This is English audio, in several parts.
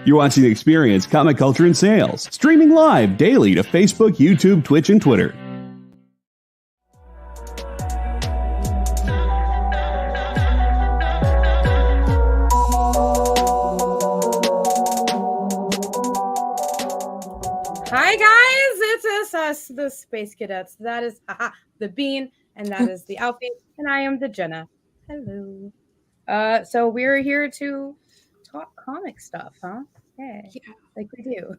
You're watching The Experience Comic Culture and Sales, streaming live daily to Facebook, YouTube, Twitch, and Twitter. Hi guys, it's us, the Space Cadettes. That is the Bean, and that is the Alfie, and I am the Jena. Hello. So we're here to talk comic stuff, huh? Yeah, like we do.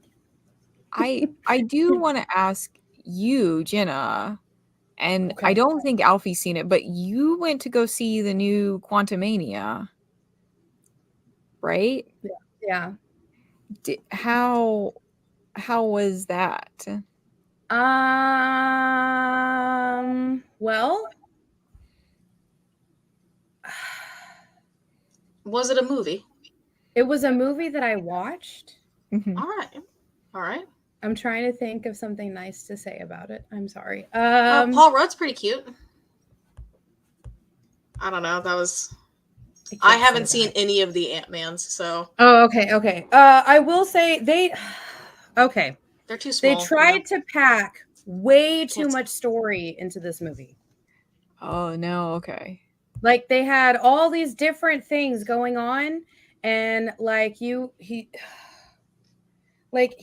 I do want to ask you, Jena, and Okay. I don't think Alfie's seen it, but you went to go see the new Quantumania, right? Yeah. How was that? Well, was it a movie? It was a movie that I watched. Mm-hmm. All right. I'm trying to think of something nice to say about it. I'm sorry. Paul Rudd's pretty cute. I don't know. I haven't seen any of the Ant-Mans, so. Oh, okay. I will say they're too small. They tried to pack way too much story into this movie. Oh no, okay. Like they had all these different things going on, and he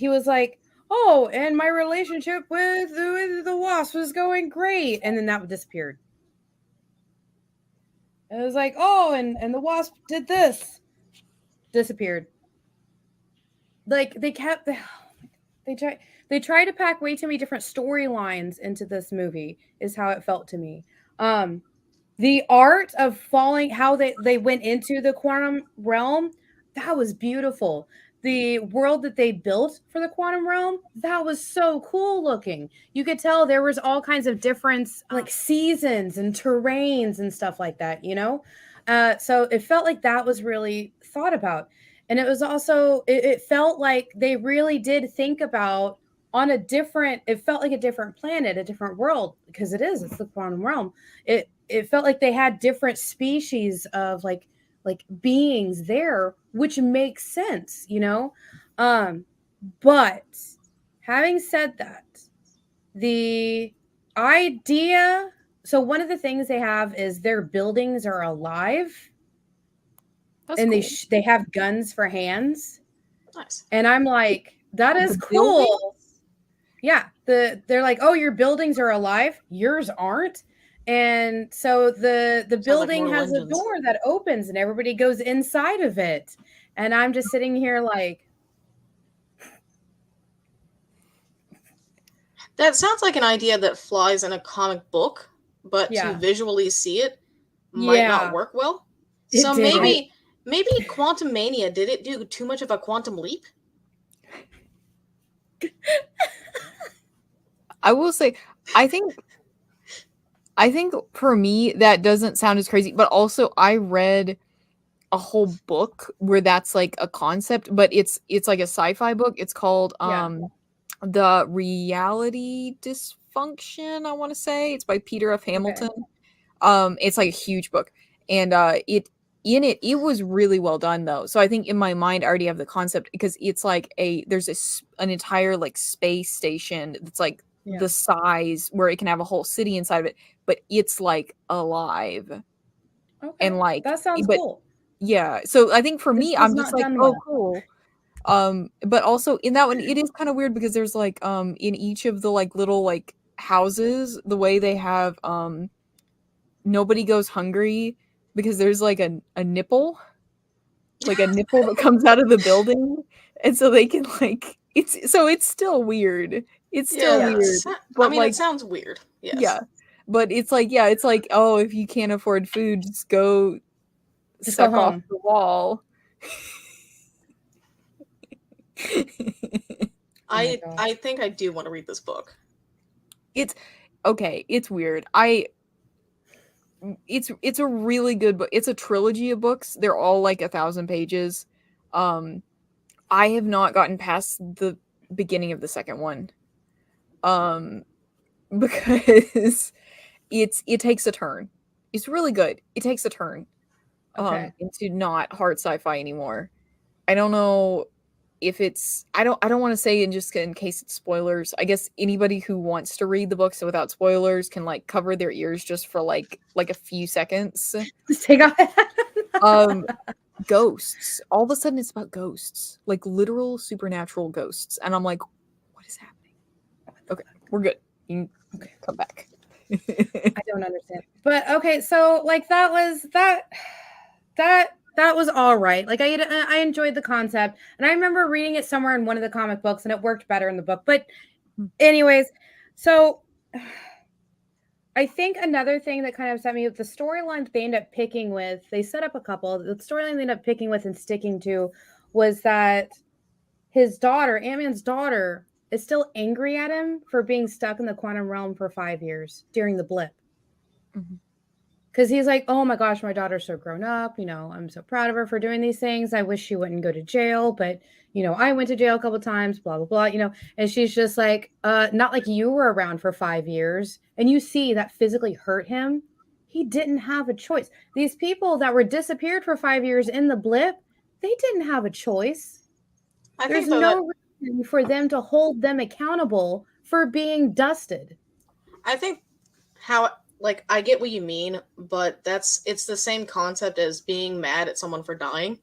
was like, oh, and my relationship with the Wasp was going great, and then that disappeared. It was like, oh, and the Wasp did this, disappeared. Like they tried to pack way too many different storylines into this movie, is how it felt to me. The art of falling, how they went into the quantum realm, that was beautiful. The world that they built for the quantum realm, that was so cool looking. You could tell there was all kinds of different like seasons and terrains and stuff like that, you know? So it felt like that was really thought about. And it was also, it felt like they really did think about it felt like a different planet, a different world, because it's the quantum realm. It felt like they had different species of like beings there, which makes sense, you know? But having said that, the idea, so one of the things they have is their buildings are alive. That's and cool. They have guns for hands. Nice. And I'm like, that is cool. Buildings? Yeah. They're like, oh, your buildings are alive. Yours aren't. And so the building has a door that opens and everybody goes inside of it. And I'm just sitting here like. That sounds like an idea that flies in a comic book, but to visually see it might not work well. So maybe Quantumania, did it do too much of a quantum leap? I will say, I think for me that doesn't sound as crazy, but also I read a whole book where that's like a concept, but it's like a sci-fi book. It's called The Reality Dysfunction, I want to say. It's by Peter F. Hamilton. Okay. It's like a huge book, and it was really well done though. So I think in my mind I already have the concept, because it's like there's an entire like space station that's like the size where it can have a whole city inside of it, but it's like alive. Okay. And like that sounds cool. Yeah. So I think for me, I'm just like, oh, cool. But also in that one, it is kind of weird because there's like in each of the like little like houses, the way they have nobody goes hungry, because there's like a nipple, like a nipple that comes out of the building, and so they can like it's still weird. It's still weird. But I mean, like, it sounds weird. Yes. Yeah. But it's like, oh, if you can't afford food, just go suck off the wall. I think I do want to read this book. It's okay. It's weird. It's a really good book. It's a trilogy of books. They're all like 1,000 pages. I have not gotten past the beginning of the second one. Because it takes a turn. It's really good. It takes a turn into not hard sci-fi anymore. I don't know if it's, I don't want to say, and just in case it's spoilers, I guess anybody who wants to read the book so without spoilers can like cover their ears just for like a few seconds. Ghosts. All of a sudden it's about ghosts, like literal supernatural ghosts. And I'm like, what is happening? Okay, we're good. You can come back. I don't understand. But okay, so like that was all right. Like I enjoyed the concept, and I remember reading it somewhere in one of the comic books, and it worked better in the book. But anyways, so I think another thing that kind of upset me with the storyline they end up picking with, they set up a couple. The storyline they end up picking with and sticking to was that his daughter, Ant-Man's daughter, is still angry at him for being stuck in the quantum realm for 5 years during the blip. Because he's like, oh my gosh, my daughter's so grown up. You know, I'm so proud of her for doing these things. I wish she wouldn't go to jail. But, you know, I went to jail a couple times, blah, blah, blah, you know. And she's just like, not like you were around for 5 years. And you see that physically hurt him. He didn't have a choice. These people that were disappeared for 5 years in the blip, they didn't have a choice. There's no reason for them to hold them accountable for being dusted. I think like, I get what you mean, but it's the same concept as being mad at someone for dying.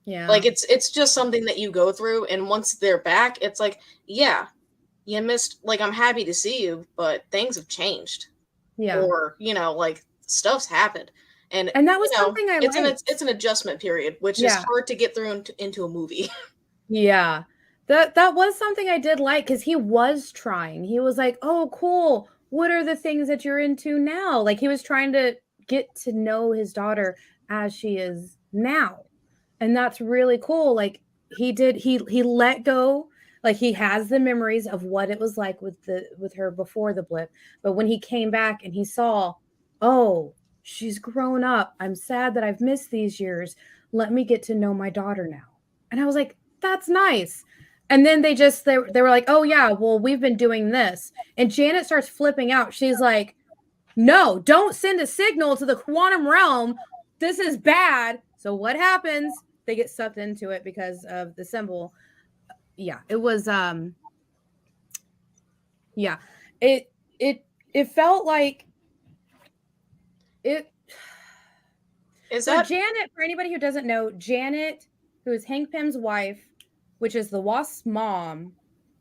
Yeah. Like, it's just something that you go through, and once they're back, it's like, yeah, you missed, like, I'm happy to see you, but things have changed. Yeah. Or, you know, like, stuff's happened. And that was something I liked. It's an adjustment period, which is hard to get through into a movie. Yeah. That was something I did like, because he was trying. He was like, oh, cool. What are the things that you're into now? Like, he was trying to get to know his daughter as she is now. And that's really cool. Like, he let go. Like, he has the memories of what it was like with her before the blip. But when he came back and he saw, oh, she's grown up. I'm sad that I've missed these years. Let me get to know my daughter now. And I was like, that's nice. And then they were like, oh yeah, well, we've been doing this. And Janet starts flipping out. She's like, no, don't send a signal to the quantum realm. This is bad. So what happens? They get sucked into it because of the symbol. Yeah, it was, yeah, it felt like it. So Janet, for anybody who doesn't know, Janet, who is Hank Pym's wife, which is the Wasp's mom,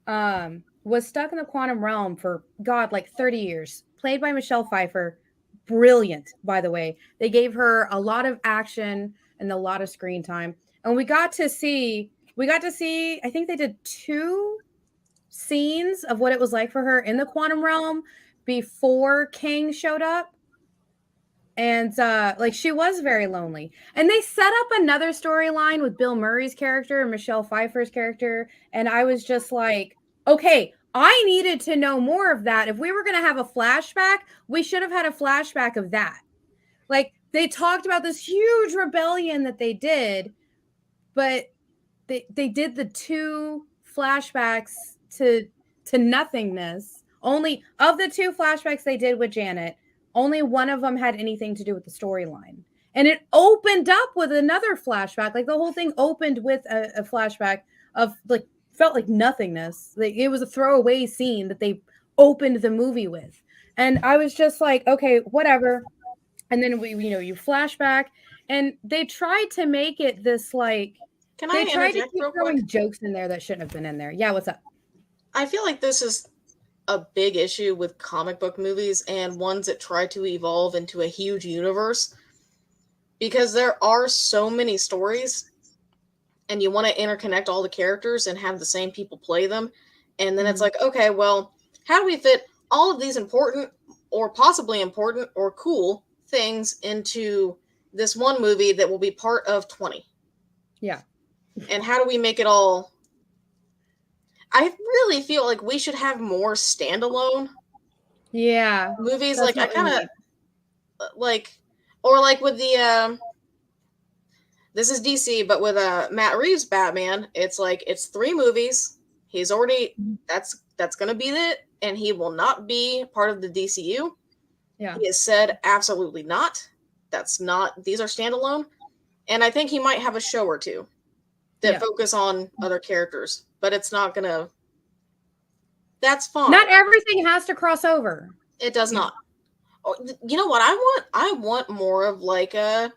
was stuck in the quantum realm for, like 30 years. Played by Michelle Pfeiffer. Brilliant, by the way. They gave her a lot of action and a lot of screen time. And we got to see, I think they did 2 scenes of what it was like for her in the quantum realm before King showed up. And like, she was very lonely. And they set up another storyline with Bill Murray's character and Michelle Pfeiffer's character. And I was just like, okay, I needed to know more of that. If we were going to have a flashback, we should have had a flashback of that. Like, they talked about this huge rebellion that they did, but they did the 2 flashbacks to nothingness. Only of the 2 flashbacks they did with Janet, only one of them had anything to do with the storyline. And it opened up with another flashback. Like, the whole thing opened with a flashback of, like, felt like nothingness. Like, it was a throwaway scene that they opened the movie with. And I was just like, okay, whatever. And then you flashback, and they tried to make it this, like, they tried to keep throwing jokes in there that shouldn't have been in there. Yeah, what's up? I feel like this is a big issue with comic book movies and ones that try to evolve into a huge universe, because there are so many stories and you want to interconnect all the characters and have the same people play them. And then it's like, okay, well, how do we fit all of these important or possibly important or cool things into this one movie that will be part of 20? Yeah. And how do we make it all? I really feel like we should have more standalone movies. Like, I kind of like, or like with the this is DC, but with Matt Reeves Batman, it's like, it's 3 movies. He's already that's gonna be it, and he will not be part of the DCU. Yeah, he has said absolutely not. These are standalone, and I think he might have a show or 2. that focus on other characters, but it's not gonna. That's fine. Not everything has to cross over. It does not. Oh, you know what I want more of like a,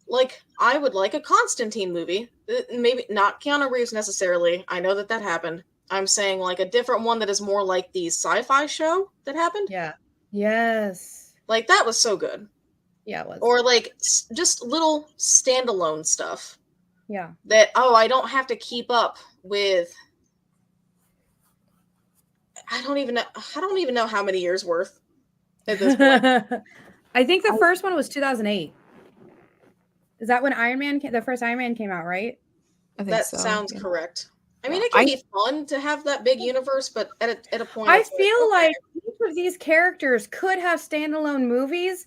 like I would like a Constantine movie. Maybe not Keanu Reeves necessarily. I know that happened. I'm saying like a different one that is more like the sci-fi show that happened. Yeah. Yes. Like that was so good. Yeah, it was. Or like just little standalone stuff. Yeah. That, oh, I don't have to keep up with. I don't even know how many years worth at this point. I think the first one was 2008. Is that when the first Iron Man came out, right? I think that so. sounds correct. I mean, it can be fun to have that big universe, but at a point, I feel like each of these characters could have standalone movies,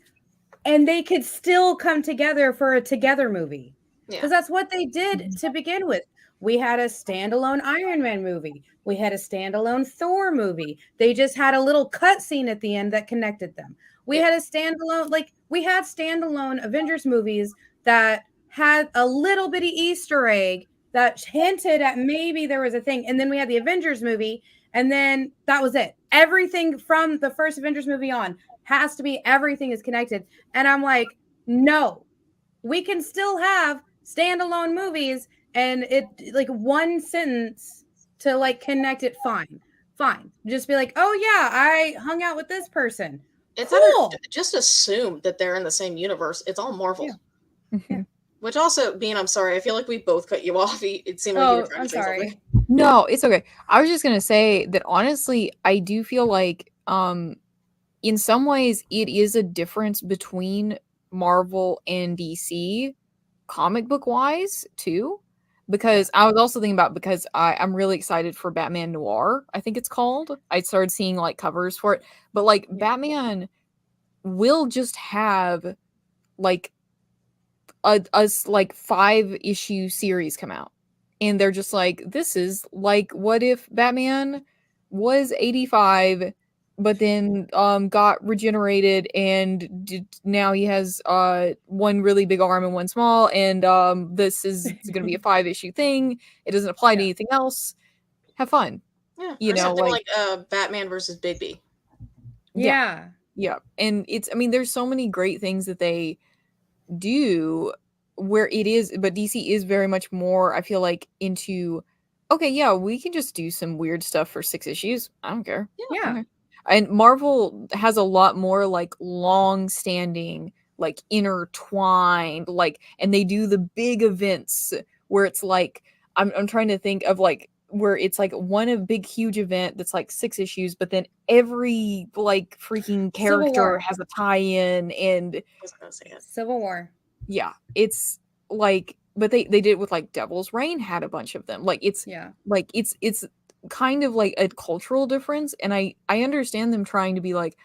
and they could still come together for a together movie. Because that's what they did to begin with. We had a standalone Iron Man movie. We had a standalone Thor movie. They just had a little cutscene at the end that connected them. We had a standalone, we had standalone Avengers movies that had a little bitty Easter egg that hinted at maybe there was a thing. And then we had the Avengers movie, and then that was it. Everything from the first Avengers movie on has to be, everything is connected. And I'm like, no, we can still have standalone movies, and it like one sentence to like connect it. Fine. Just be like, oh yeah, I hung out with this person. It's cool. Just assume that they're in the same universe. It's all Marvel. Yeah. Which also, Bean, I'm sorry. I feel like we both cut you off. It seemed like you were trying to say something. No, it's okay. I was just going to say that honestly, I do feel like in some ways it is a difference between Marvel and DC comic book wise too. Because I was also thinking about, because I'm really excited for Batman Noir, I think it's called. I started seeing like covers for it. But like Batman will just have like a like 5-issue series come out, and they're just like, this is like, what if Batman was 85 but then got regenerated, and now he has one really big arm and one small, and this is going to be a 5-issue thing. It doesn't apply to anything else. Have fun. Or something like Batman versus Bigby. Yeah. And it's, I mean, there's so many great things that they do where it is, but DC is very much more, I feel like, into, okay, yeah, we can just do some weird stuff for 6 issues. I don't care. Okay. And Marvel has a lot more like long-standing, like intertwined, like, and they do the big events where it's like, I'm trying to think of like where it's like one big huge event that's like 6 issues, but then every like freaking character has a tie-in, and Civil War. Yeah, it's like, but they did it with like Devil's Reign had a bunch of them. Like it's like it's kind of like a cultural difference, and I understand them trying to be like,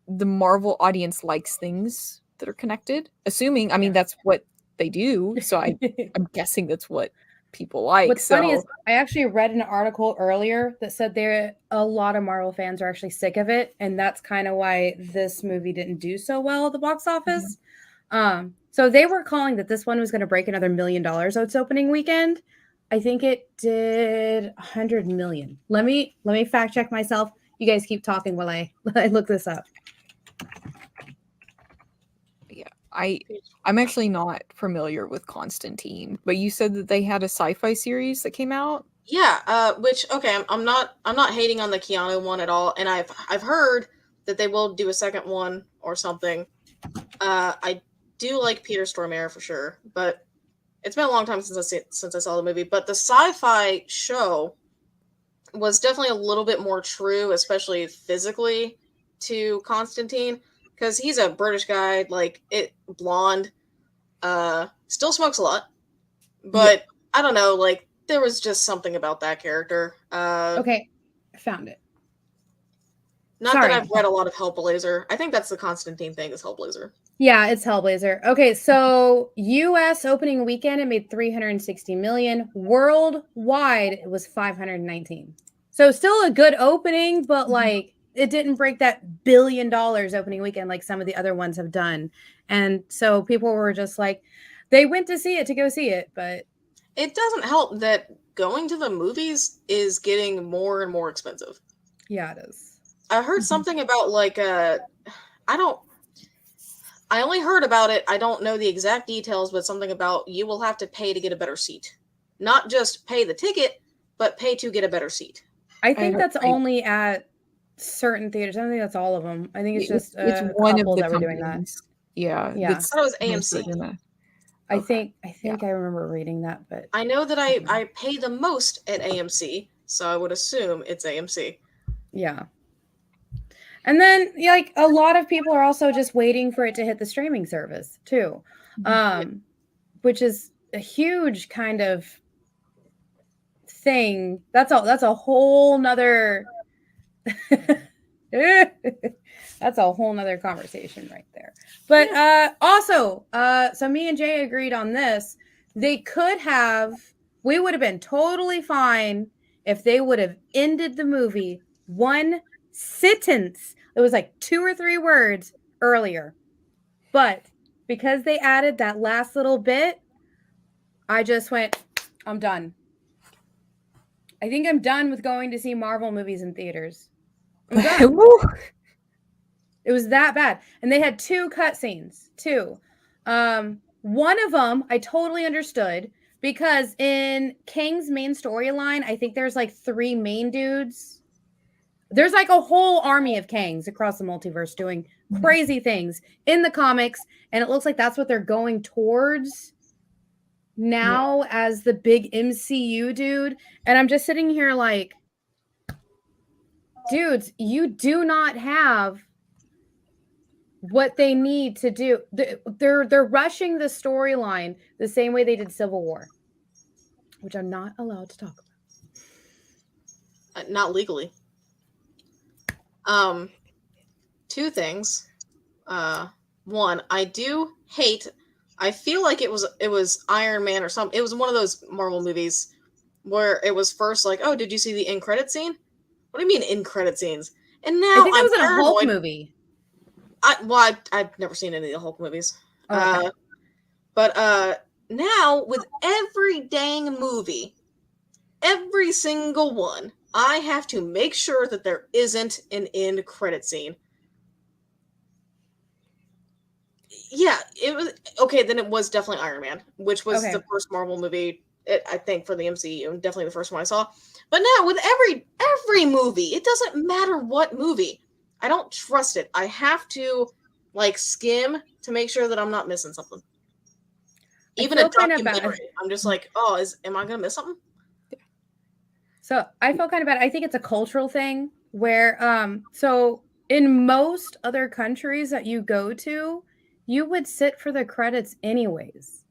the Marvel audience likes things that are connected, assuming, I mean, that's what they do, so I'm guessing that's what people like. What's funny is I actually read an article earlier that said a lot of Marvel fans are actually sick of it, and that's kind of why this movie didn't do so well at the box office. So they were calling that this one was going to break another $1 million its opening weekend. I think it did 100 million. Let me fact check myself. You guys keep talking while I look this up. Yeah, I'm actually not familiar with Constantine, but you said that they had a sci-fi series that came out. Yeah, which, okay, I'm not hating on the Keanu one at all, and I've heard that they will do a second one or something. I do like Peter Stormare for sure, but it's been a long time since I saw the movie. But the sci-fi show was definitely a little bit more true, especially physically, to Constantine, because he's a British guy, like blonde, still smokes a lot, but I don't know, like there was just something about that character. Okay, I found it. Not that I've read a lot of Hellblazer. I think that's the Constantine thing, is Hellblazer. Yeah, it's Hellblazer. Okay, so U.S. opening weekend, it made $360 million. Worldwide, it was $519. So still a good opening, but like it didn't break that $1 billion opening weekend like some of the other ones have done. And so people were just like, they went to see it to go see it, but It doesn't help that going to the movies is getting more and more expensive. Yeah, it is. I heard something about like I only heard about it. I don't know the exact details, but something about you will have to pay to get a better seat. Not just pay the ticket, but pay to get a better seat. I think that's only at certain theaters. I don't think that's all of them. I think it's just it's a one couple of the that were doing that. Yeah. Yeah. I thought it was AMC. I think I remember reading that, but I know that I pay the most at AMC, so I would assume it's AMC. Yeah. And then like a lot of people are also just waiting for it to hit the streaming service too. Which is a huge kind of thing. That's a whole nother that's a whole nother conversation right there. But also, so me and Jay agreed on this. We would have been totally fine if they would have ended the movie one sentence. It was like 2 or 3 words earlier. But because they added that last little bit, I just went, I'm done. I think I'm done with going to see Marvel movies in theaters. I'm done. It was that bad. And they had 2 cutscenes. 2. One of them I totally understood because in Kang's main storyline, I think there's like 3 main dudes. There's like a whole army of Kangs across the multiverse doing crazy things in the comics. And it looks like that's what they're going towards now as the big MCU dude. And I'm just sitting here like, dudes, you do not have what they need to do. They're rushing the storyline the same way they did Civil War, which I'm not allowed to talk about. Not legally. 2 things. One, I do hate. I feel like it was Iron Man or something. It was one of those Marvel movies where it was first like, oh, did you see the end credit scene? What do you mean end credit scenes? And now I think it was in a Hulk movie. I've never seen any of the Hulk movies. Okay. But now with every dang movie, every single one, I have to make sure that there isn't an end credit scene. Yeah, it was okay. Then it was definitely Iron Man, which was the first Marvel movie, I think, for the MCU, and definitely the first one I saw. But now with every movie, it doesn't matter what movie, I don't trust it. I have to like skim to make sure that I'm not missing something. Even a documentary, I'm just like, am I gonna miss something? So I feel kind of bad. I think it's a cultural thing where, so in most other countries that you go to, you would sit for the credits anyways.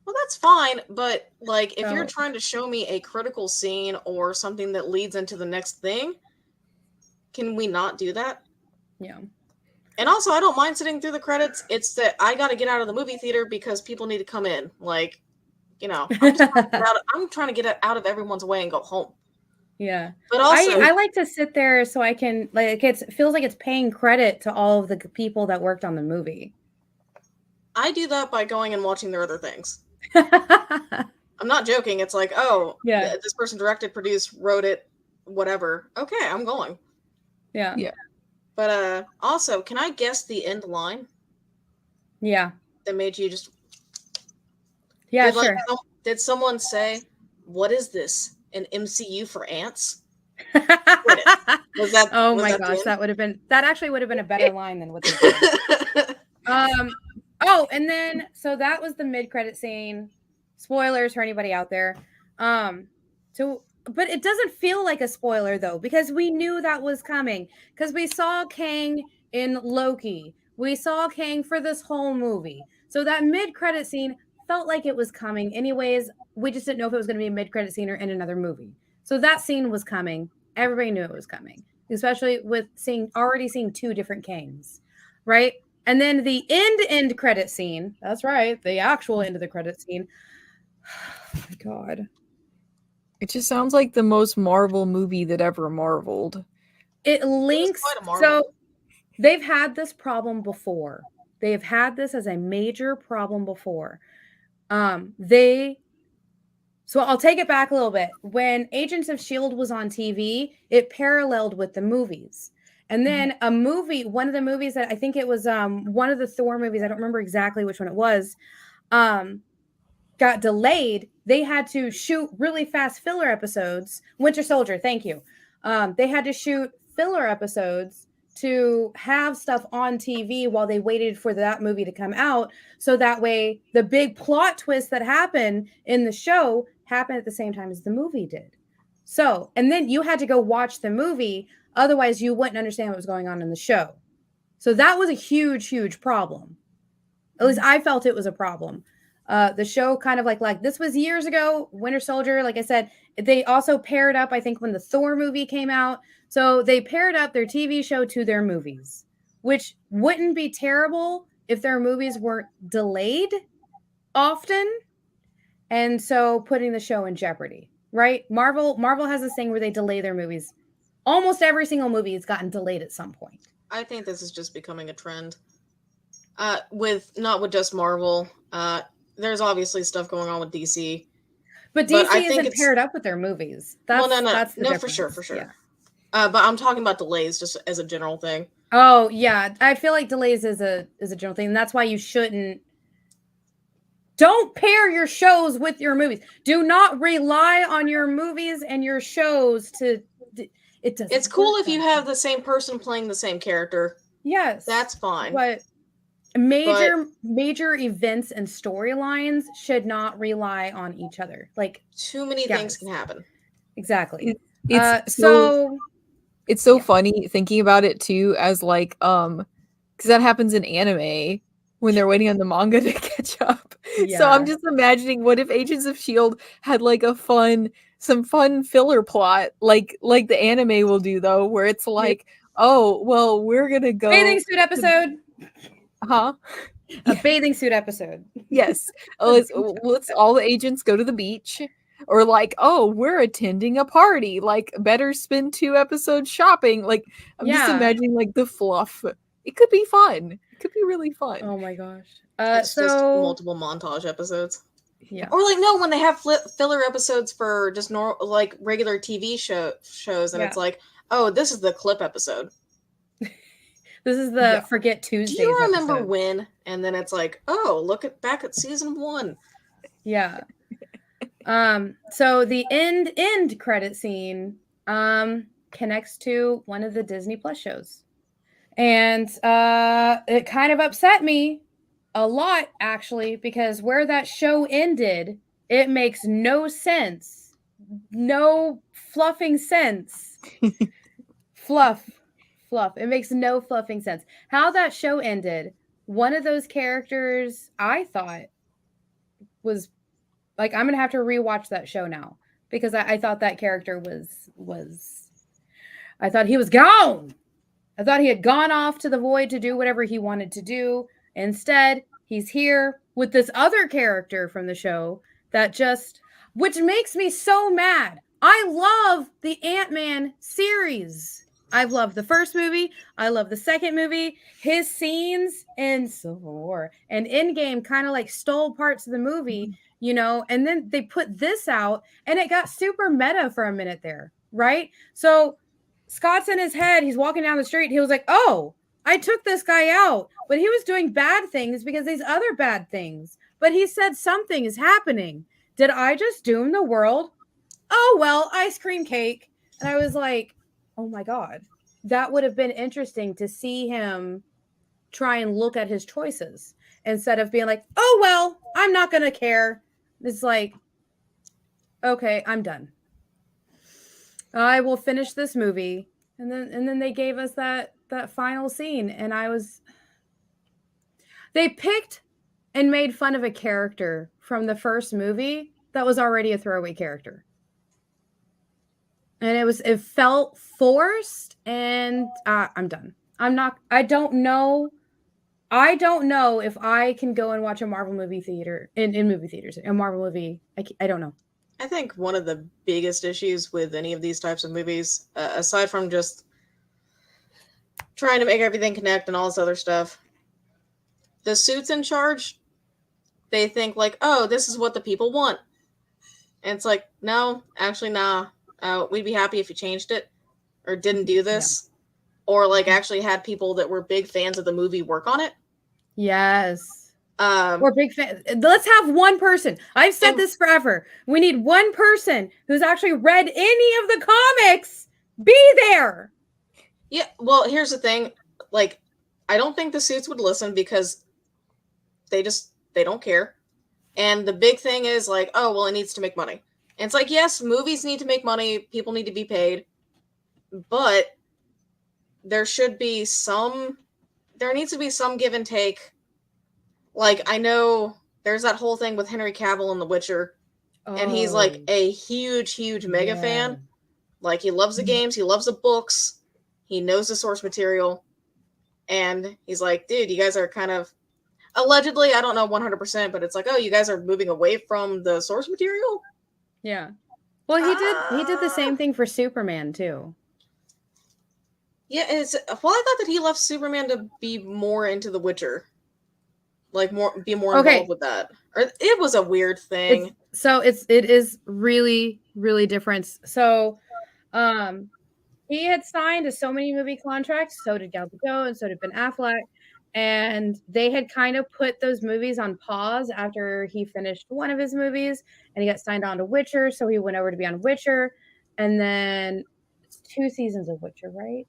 Well, that's fine, but like if you're trying to show me a critical scene or something that leads into the next thing, can we not do that? Yeah. And also, I don't mind sitting through the credits. It's that I got to get out of the movie theater because people need to come in. Like, I'm trying to get out of everyone's way and go home. Yeah. But also, I like to sit there so I can it feels like it's paying credit to all of the people that worked on the movie. I do that by going and watching their other things. I'm not joking. It's like, this person directed, produced, wrote it, whatever. Okay, I'm going. Yeah. Yeah. But also, can I guess the end line? Yeah. That made you just... Yeah, sure. Did someone say, what is this? An MCU for ants? Was that? Oh my gosh, that actually would have been a better line than what they did. And then so that was the mid-credit scene. Spoilers for anybody out there. But it doesn't feel like a spoiler though, because we knew that was coming. Because we saw Kang in Loki. We saw Kang for this whole movie. So that mid-credit scene felt like it was coming. Anyways, we just didn't know if it was going to be a mid-credit scene or in another movie. So that scene was coming. Everybody knew it was coming, especially with already seeing 2 different Kangs, right? And then the end credit scene. That's right, the actual end of the credit scene. Oh my God. It just sounds like the most Marvel movie that ever marveled. It links. So they've had this problem before. They have had this as a major problem before. They So I'll take it back a little bit. When Agents of S.H.I.E.L.D. was on TV, it paralleled with the movies. And then a movie, one of the movies that I think it was one of the Thor movies, I don't remember exactly which one it was, got delayed. They had to shoot really fast filler episodes. Winter Soldier, thank you. They had to shoot filler episodes to have stuff on TV while they waited for that movie to come out. So that way the big plot twist that happened in the show happened at the same time as the movie did. So, and then you had to go watch the movie. Otherwise you wouldn't understand what was going on in the show. So that was a huge, huge problem. At least I felt it was a problem. The show kind of like this was years ago, Winter Soldier, like I said, they also paired up, I think when the Thor movie came out. So they paired up their TV show to their movies, which wouldn't be terrible if their movies weren't delayed often. And so putting the show in jeopardy, right? Marvel has this thing where they delay their movies. Almost every single movie has gotten delayed at some point. I think this is just becoming a trend. Not with just Marvel. There's obviously stuff going on with DC. But DC isn't paired up with their movies. That's for sure. Yeah. But I'm talking about delays just as a general thing. Oh, yeah. I feel like delays is a general thing. And that's why you don't pair your shows with your movies. Do not rely on your movies and your shows to... It's cool if you have the same person playing the same character. Yes. That's fine. But major events and storylines should not rely on each other. Like too many things can happen. Exactly. It's so funny thinking about it too, as like because that happens in anime when they're waiting on the manga to catch up. Yeah. So I'm just imagining, what if Agents of S.H.I.E.L.D. had like some fun filler plot like the anime will do, though, where it's like, oh well, we're gonna go bathing suit episode. A bathing suit episode. Yes. Let's all the agents go to the beach. Or like, oh, we're attending a party. Like, better spend 2 episodes shopping. Like, I'm just imagining like the fluff. It could be fun. It could be really fun. Oh my gosh. It's just multiple montage episodes. Yeah. Or like, no, when they have filler episodes for just like regular TV shows, and it's like, oh, this is the clip episode. This is the Forget Tuesdays. Do you remember when? And then it's like, oh, back at season 1. Yeah. So the end credit scene connects to one of the Disney Plus shows. And it kind of upset me a lot, actually, because where that show ended, it makes no sense. No fluffing sense. Fluff. It makes no fluffing sense. How that show ended, one of those characters I thought was like, I'm gonna have to rewatch that show now, because I thought that character was I thought he was gone. I thought he had gone off to the void to do whatever he wanted to do. Instead, he's here with this other character from the show which makes me so mad. I love the Ant-Man series. I've loved the first movie. I love the second movie. His scenes in Civil War and Endgame kind of like stole parts of the movie, and then they put this out and it got super meta for a minute there, right? So Scott's in his head. He's walking down the street. He was like, oh, I took this guy out, but he was doing bad things because these other bad things. But he said something is happening. Did I just doom the world? Oh, well, ice cream cake. And I was like, oh my God, that would have been interesting to see him try and look at his choices instead of being like, oh, well, I'm not going to care. It's like, okay, I'm done. I will finish this movie. And then they gave us that final scene. And they picked and made fun of a character from the first movie that was already a throwaway character. And it felt forced, and I'm done. I don't know if I can go and watch a Marvel movie theater in movie theaters. A Marvel movie, I don't know. I think one of the biggest issues with any of these types of movies, aside from just trying to make everything connect and all this other stuff, the suits in charge, they think like, oh, this is what the people want. And it's like, no, actually, nah. We'd be happy if you changed it or didn't do this, or like actually had people that were big fans of the movie work on it. Yes. We're big fans. Let's have one person. I've said this forever. We need one person who's actually read any of the comics. Be there. Yeah. Well, here's the thing. Like, I don't think the Suits would listen because they don't care. And the big thing is like, oh, well, it needs to make money. And it's like, yes, movies need to make money. People need to be paid. But there needs to be some give and take. Like, I know there's that whole thing with Henry Cavill and The Witcher. And he's like a huge, huge mega fan. Like, he loves the games. He loves the books. He knows the source material. And he's like, dude, you guys are kind of... Allegedly, I don't know 100%, but it's like, oh, you guys are moving away from the source material? Yeah. Well, he did the same thing for Superman, too. Yeah, I thought that he left Superman to be more into The Witcher. Like, be more involved with that. Or it was a weird thing. It is really, really different. So, he had signed so many movie contracts. So did Gal Gadot, and so did Ben Affleck. And they had kind of put those movies on pause after he finished one of his movies, and he got signed on to Witcher. So he went over to be on Witcher, and then it's 2 seasons of Witcher, right?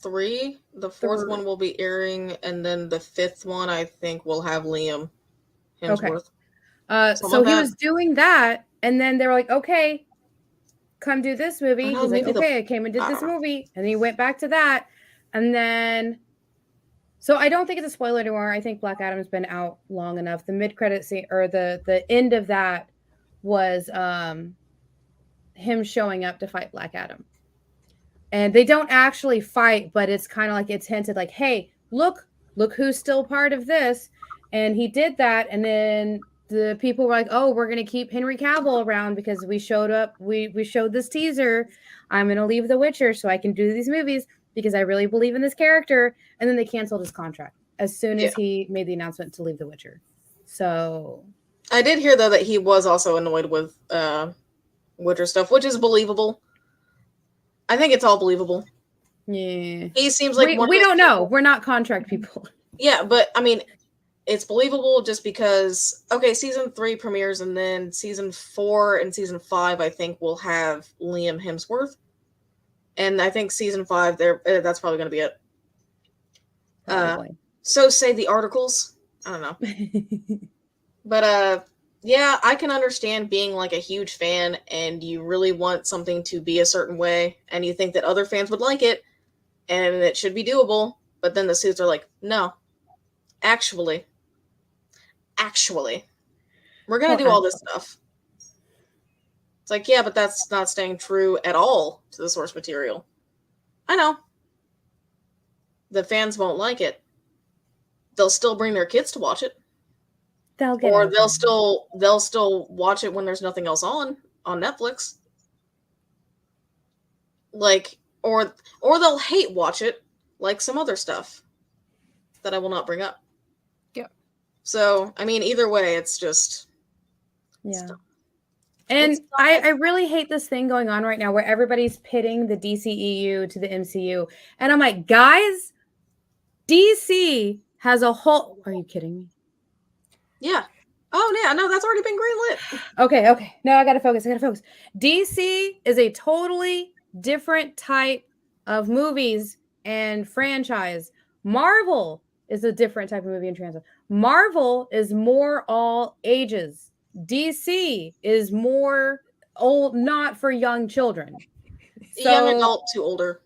3. The 4th one will be airing, and then the 5th one I think will have Liam Hemsworth. Okay. So he was doing that, and then they were like, "Okay, come do this movie." He's like, "Okay, I came and did this movie," and then he went back to that, and then. So I don't think it's a spoiler anymore. I think Black Adam's been out long enough. The mid-credit scene, or the end of that, was him showing up to fight Black Adam. And they don't actually fight, but it's kind of like it's hinted like, hey, look who's still part of this. And he did that, and then the people were like, oh, we're going to keep Henry Cavill around because we showed up. We showed this teaser. I'm going to leave The Witcher so I can do these movies because I really believe in this character. And then they canceled his contract as soon as he made the announcement to leave The Witcher. So I did hear, though, that he was also annoyed with Witcher stuff, which is believable. I think it's all believable. Yeah. He seems like we don't know. We're not contract people. Yeah, but I mean, it's believable just because, okay, season 3 premieres, and then season 4 and season 5, I think, will have Liam Hemsworth. And I think season 5, that's probably going to be it. So say the articles. I don't know. But, yeah, I can understand being like a huge fan and you really want something to be a certain way and you think that other fans would like it and it should be doable. But then the Suits are like, no, actually, we're going to do all this stuff. It's like, yeah, but that's not staying true at all to the source material. I know. The fans won't like it. They'll still bring their kids to watch it. They'll still watch it when there's nothing else on Netflix. Like, or they'll hate watch it, like some other stuff that I will not bring up. Yeah. So, I mean, either way, it's just... Yeah. And I really hate this thing going on right now where everybody's pitting the DCEU to the MCU. And I'm like, guys, DC has a whole... Are you kidding me? Yeah. Oh, yeah. No, that's already been greenlit. Okay. No, I got to focus. DC is a totally different type of movies and franchise. Marvel is a different type of movie and franchise. Marvel is more all ages. DC is more old, not for young children. So, young adult to older.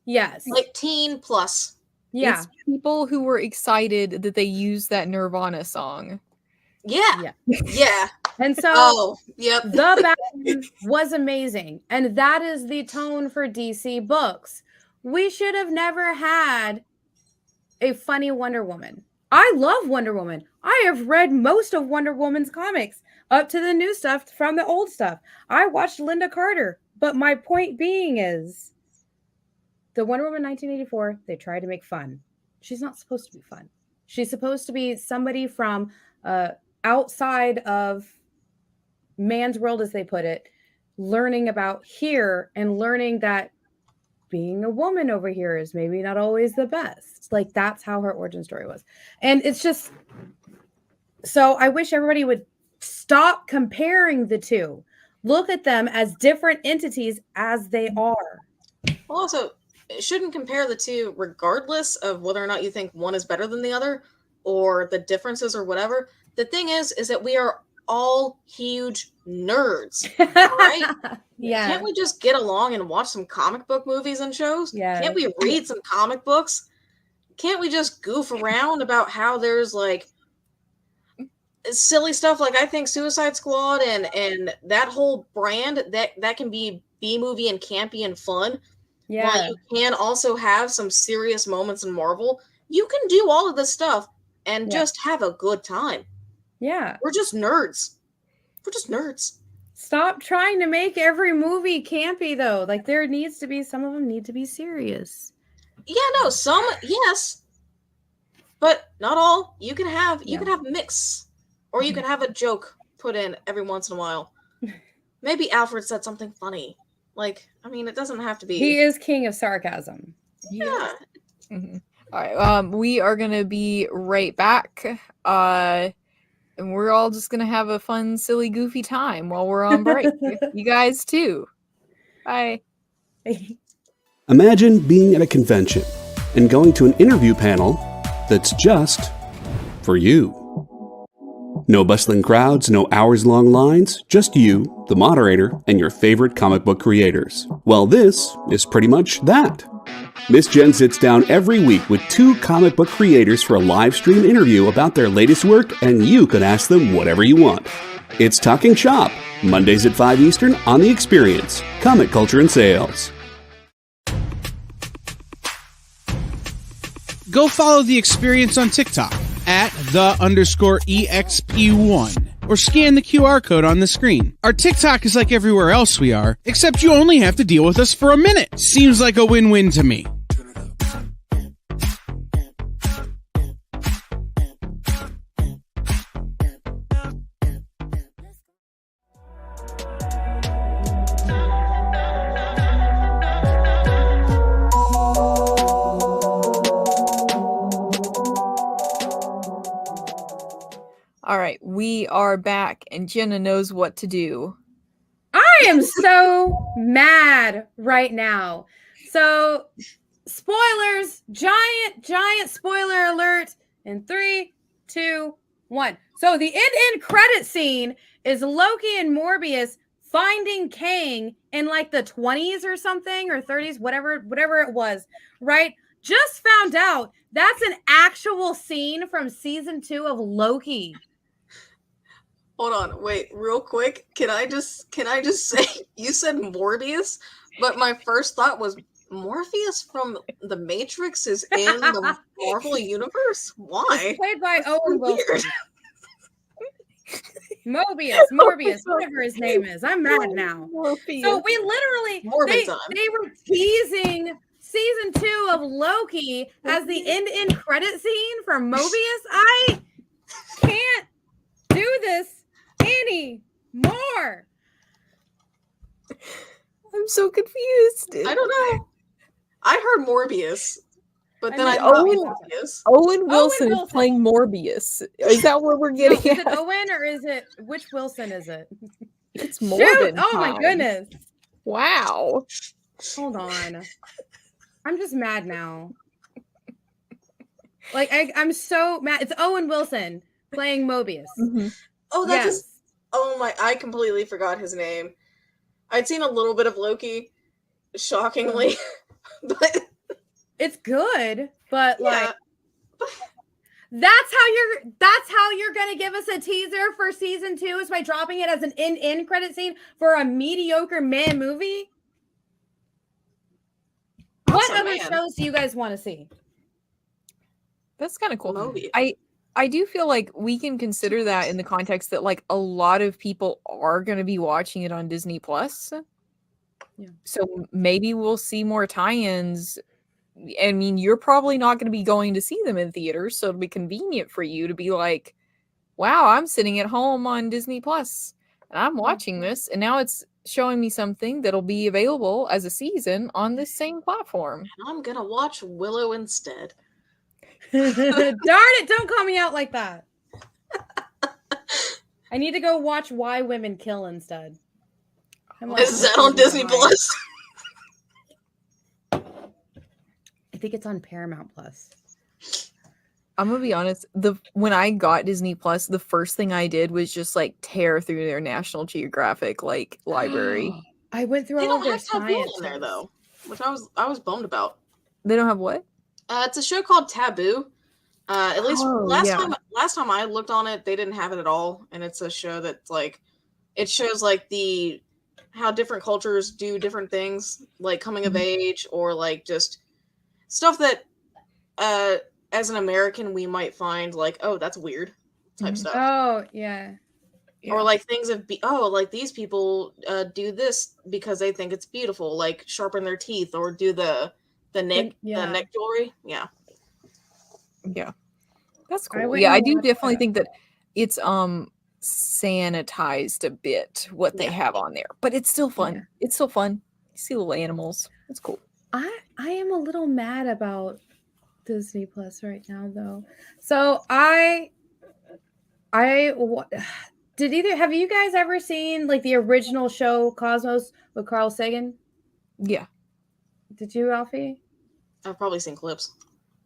Yes. Like teen plus. Yeah. It's people who were excited that they used that Nirvana song. Yeah. And so the Batman was amazing. And that is the tone for DC books. We should have never had a funny Wonder Woman. I love Wonder Woman. I have read most of Wonder Woman's comics up to the new stuff from the old stuff. I watched Linda Carter. But my point being is the Wonder Woman 1984, they tried to make fun. She's not supposed to be fun. She's supposed to be somebody from outside of man's world, as they put it, learning about here and learning that being a woman over here is maybe not always the best. Like, that's how her origin story was. And it's just, so I wish everybody would stop comparing the two. Look at them as different entities as they are. Well, also, it shouldn't compare the two regardless of whether or not you think one is better than the other or the differences or whatever. The thing is that we are all huge nerds, right? Yeah. Can't we just get along and watch some comic book movies and shows? Yeah. Can't we read some comic books? Can't we just goof around about how there's like silly stuff? Like, I think Suicide Squad and that whole brand that can be B-movie and campy and fun. Yeah. While you can also have some serious moments in Marvel, you can do all of this stuff and just have a good time. Yeah. We're just nerds. We're just nerds. Stop trying to make every movie campy, though. Like, there needs to be, some of them need to be serious. Yeah, no, some, yes. But not all. You can have mix. Or you can have a joke put in every once in a while. Maybe Alfred said something funny. Like, I mean, it doesn't have to be. He is king of sarcasm. Yeah. Mm-hmm. All right. We are going to be right back. And we're all just going to have a fun, silly, goofy time while we're on break. You guys too. Bye. Imagine being at a convention and going to an interview panel that's just for you. No bustling crowds, no hours-long lines, just you, the moderator, and your favorite comic book creators. Well, this is pretty much that. Miss Jen sits down every week with 2 comic book creators for a live stream interview about their latest work, and you can ask them whatever you want. It's Talking Shop, Mondays at 5 Eastern on The Experience, Comic Culture and Sales. Go follow The Experience on TikTok at @the_EXP1 or scan the QR code on the screen. Our TikTok is like everywhere else we are, except you only have to deal with us for a minute. Seems like a win-win to me. All right, we are back, and Jenna knows what to do. I am so mad right now. So, spoilers, giant spoiler alert in 3, 2, 1. So the end credit scene is Loki and Morbius finding Kang in like the 20s or something, or 30s, whatever it was, right? Just found out that's an actual scene from season 2 of Loki. Hold on, wait, real quick. Can I just say, you said Morbius, but my first thought was Morpheus from The Matrix is in the Marvel universe? Why? It's played by Owen Wilson. Morbius, whatever his name is. I'm mad now. Morpheus. So we literally, they were teasing season 2 of Loki as the end credit scene for Mobius. I can't do this anymore. I'm so confused. I don't know. I heard Morbius, but then I thought Morbius. Owen Wilson is playing Morbius. Is that what we're getting Is at? it Owen or is it, which Wilson is it? It's Morgan. Oh my goodness. Wow. Hold on. I'm just mad now. Like, I'm so mad. It's Owen Wilson playing Mobius. Mm-hmm. Oh, that's his, oh my, I completely forgot his name. I'd seen a little bit of Loki, shockingly, but it's good, but like that's how you're gonna give us a teaser for season 2 is by dropping it as an end credit scene for a mediocre man movie. What other shows do you guys want to see? That's kind of cool. I do feel like we can consider that in the context that like a lot of people are going to be watching it on Disney Plus. Yeah. So maybe we'll see more tie-ins. I mean, you're probably not going to be going to see them in theaters, so it'll be convenient for you to be like, wow, I'm sitting at home on Disney Plus. And I'm watching this, and now it's showing me something that'll be available as a season on this same platform. And I'm gonna watch Willow instead. Darn it, don't call me out like that. I need to go watch Why Women Kill instead. Is that on Disney Plus? I think it's on Paramount Plus. I'm gonna be honest, when I got Disney Plus, the first thing I did was just like tear through their National Geographic like library. I went through all their science in there though, which I was bummed about. They don't have what? It's a show called Taboo. At least last time I looked on it, they didn't have it at all, and it's a show that's like it shows like how different cultures do different things, like coming of age or like just stuff that as an American we might find like, oh, that's weird type stuff. Oh yeah. Or like things like these people do this because they think it's beautiful, like sharpen their teeth or do the neck jewelry. Yeah. That's cool. I do definitely think that it's sanitized a bit what they have on there, but it's still fun. Yeah. It's still fun. You see little animals. It's cool. I am a little mad about Disney Plus right now though. So have you guys ever seen like the original show Cosmos with Carl Sagan? Yeah. Did you, Alfie? I've probably seen clips.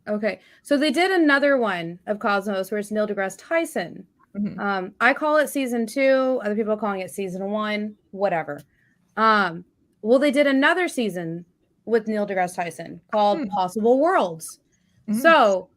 Okay. So they did another one of Cosmos where it's Neil deGrasse Tyson. Mm-hmm. I call it season 2. Other people are calling it season 1. Whatever. Well, they did another season with Neil deGrasse Tyson called Possible Worlds. Mm-hmm. So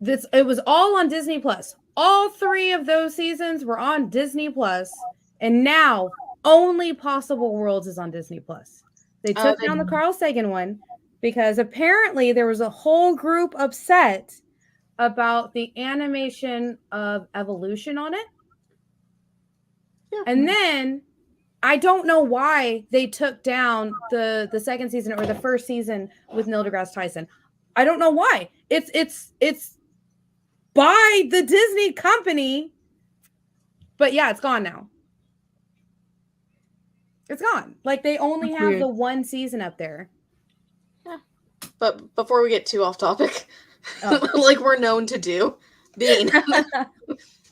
it was all on Disney Plus. All 3 of those seasons were on Disney Plus, and now only Possible Worlds is on Disney Plus. They took down the Carl Sagan one because apparently there was a whole group upset about the animation of evolution on it. Yeah. And then I don't know why they took down the second season or the first season with Neil deGrasse Tyson. I don't know why. It's by the Disney company, but yeah, it's gone now. It's gone. Like they only have the one season up there. Yeah. But before we get too off topic, like we're known to do, Bean,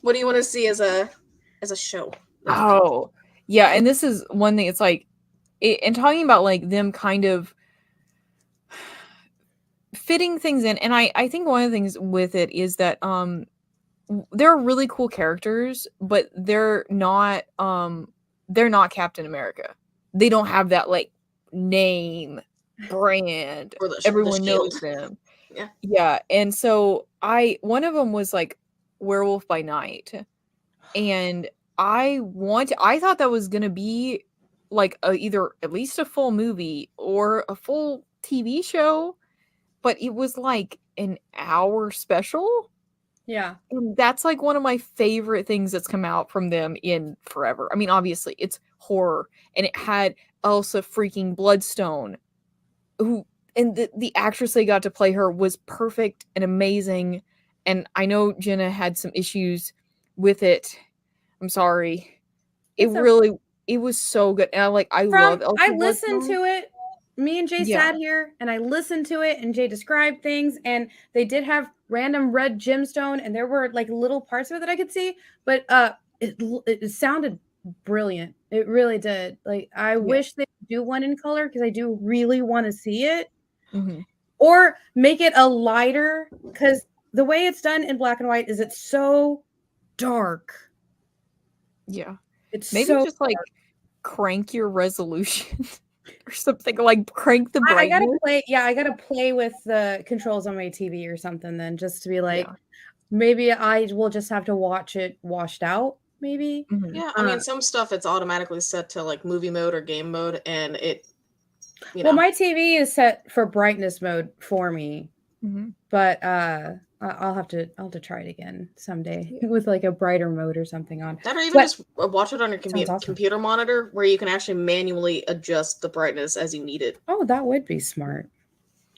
what do you want to see as a show? Oh, yeah, and this is one thing. It's like, and talking about like them kind of fitting things in, and I think one of the things with it is that they're really cool characters, but they're not Captain America. They don't have that like name brand. Everyone knows them. Yeah. And so one of them was like Werewolf by Night, and I thought that was gonna be like either at least a full movie or a full TV show, but it was like an hour special. Yeah. And that's like one of my favorite things that's come out from them in forever. I mean, obviously it's horror, and it had Elsa freaking Bloodstone, and the actress they got to play her was perfect and amazing. And I know Jena had some issues with it. I'm sorry. It was so good. And I love Elsa. I listened to it. Me and Jay sat here and I listened to it, and Jay described things, and they did have random red gemstone, and there were like little parts of it that I could see, but it sounded brilliant. It really did. Like I wish they would do one in color because I do really want to see it. Mm-hmm. Or make it a lighter, because the way it's done in black and white is it's so dark. Yeah. It's maybe so just dark. Like crank your resolution. Or something, like crank the brightness. I gotta play with the controls on my TV or something then, just to be like, maybe I will just have to watch it washed out, maybe. Mm-hmm. Yeah, I mean, some stuff it's automatically set to like movie mode or game mode, and it. Well, my TV is set for brightness mode for me, but I'll have to try it again someday with like a brighter mode or something on. That, or even just watch it on your computer monitor, where you can actually manually adjust the brightness as you need it. Oh, that would be smart.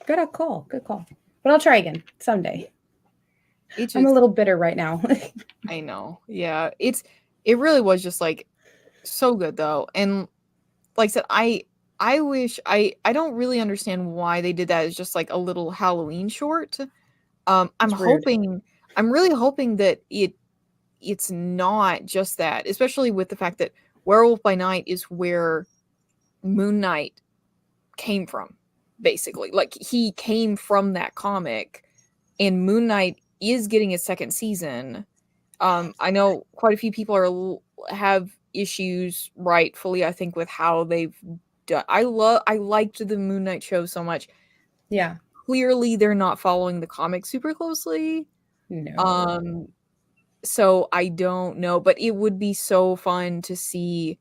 Good call. But I'll try again someday. I'm a little bitter right now. I know. Yeah, it really was just like So good though. And like I said, I wish I don't really understand why they did that as just like a little Halloween short. I'm really hoping that it's not just that, especially with the fact that Werewolf by Night is where Moon Knight came from, basically. Like he came from that comic, and Moon Knight is getting a second season. I know quite a few people have issues, rightfully, I think, with how they've done. I liked the Moon Knight show so much. Yeah. Clearly, they're not following the comic super closely. No. So I don't know, but it would be so fun to see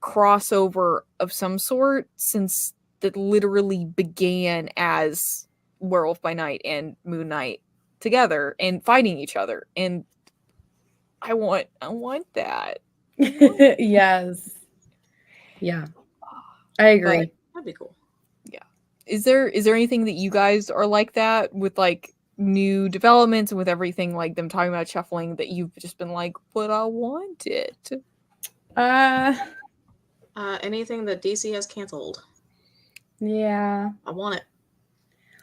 crossover of some sort, since that literally began as Werewolf by Night and Moon Knight together and fighting each other. And I want that. Yes. Yeah. I agree. That'd be cool. Yeah. Is there anything that you guys are like that with like new developments and with everything like them talking about shuffling that you've just been like, but I want it? Anything that DC has canceled. Yeah. I want it.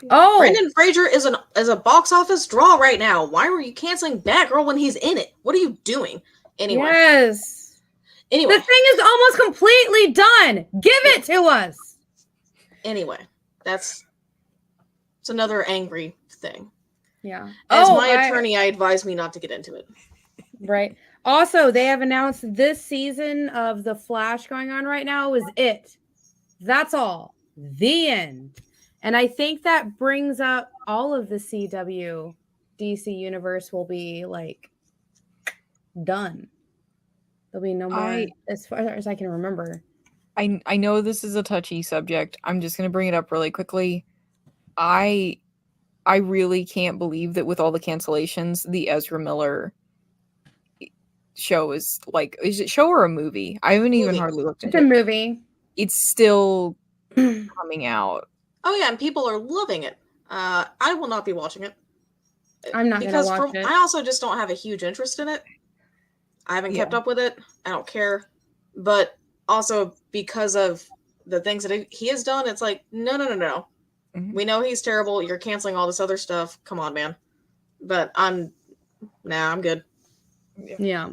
Oh, Brendan Fraser is a box office draw right now. Why were you canceling Batgirl when he's in it? What are you doing? Anyway. Yes. Anyway. The thing is almost completely done. Give it to us. Anyway, it's another angry thing. Yeah. As my attorney, I advise me not to get into it. Right. Also, they have announced this season of The Flash going on right now is it. That's all. The end. And I think that brings up all of the CW DC universe will be like done. There'll be no more as far as I can remember. I know this is a touchy subject. I'm just going to bring it up really quickly. I really can't believe that with all the cancellations, the Ezra Miller show is it show or a movie? I haven't even hardly looked at it. It's a movie. It's still coming out. Oh yeah, and people are loving it. I will not be watching it. I'm not going to watch it. I also just don't have a huge interest in it. I haven't kept up with it. I don't care. But also because of the things that he has done, it's like, no. Mm-hmm. We know he's terrible. You're canceling all this other stuff. Come on, man. But I'm good. Yeah.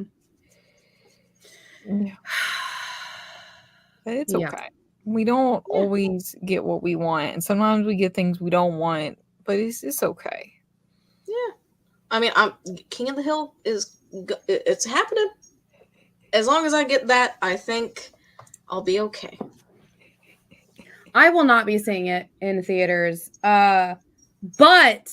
It's okay. Yeah. We don't always get what we want, and sometimes we get things we don't want, but it's okay. Yeah. I mean, King of the Hill it's happening. As long as I get that, I think I'll be okay. I will not be seeing it in theaters. But